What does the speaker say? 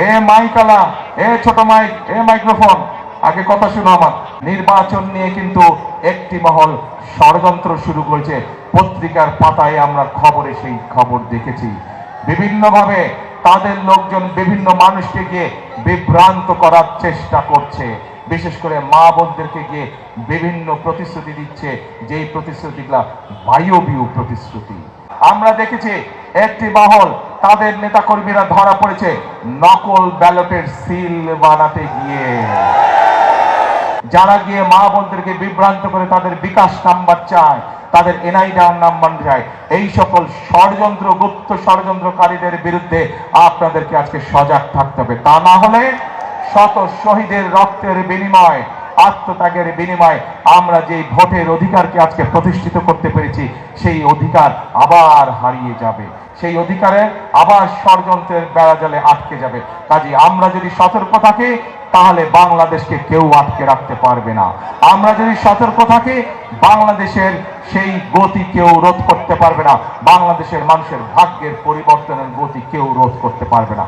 এ মাইকালা, এ ছোট মাইক, এ মাইক্রোফোন, আগে কথা শুনো আমার। নির্বাচন নিয়ে কিন্তু একটি মহল ষড়যন্ত্র শুরু করেছে। পত্রিকার পাতায় আমরা খবরে সেই খবর দেখেছি। বিভিন্নভাবে তাদের লোকজন বিভিন্ন মানুষকে গিয়ে বিভ্রান্ত করার চেষ্টা করছে। বিশেষ করে মা বোনদেরকে গিয়ে বিভিন্ন প্রতিশ্রুতি দিচ্ছে, যেই প্রতিশ্রুতিগুলা বায়বীয় প্রতিশ্রুতি। আমরা দেখেছি একটি মহল তাদের নেতাকর্মীরা ধরা পড়েছে নকল ব্যালটের সিল বানাতে গিয়ে, যারা গিয়ে মা বোনদেরকে বিভ্রান্ত করে তাদের বিকাশ নাম্বার চায়, তাদের এনআইডি নাম্বার চায়। এই সকল ষড়যন্ত্র, গুপ্ত ষড়যন্ত্রকারীদের বিরুদ্ধে আপনাদেরকে আজকে সজাগ থাকতে হবে। তা না হলে শত শহীদের রক্তের বিনিময়, আত্মত্যাগের বিনিময়ে আমরা যে ভোটের অধিকারকে আজকে প্রতিষ্ঠিত করতে পেরেছি, সেই অধিকার আবার হারিয়ে যাবে। সেই অধিকারে আবার ষড়যন্ত্রের বেড়াজালে আটকে যাবে। কাজে আমরা যদি সতর্ক থাকি, তাহলে বাংলাদেশকে কেউ আটকে রাখতে পারবে না। আমরা যদি সতর্ক থাকি, বাংলাদেশের সেই গতি কেউ রোধ করতে পারবে না। বাংলাদেশের মানুষের ভাগ্যের পরিবর্তনের গতি কেউ রোধ করতে পারবে না।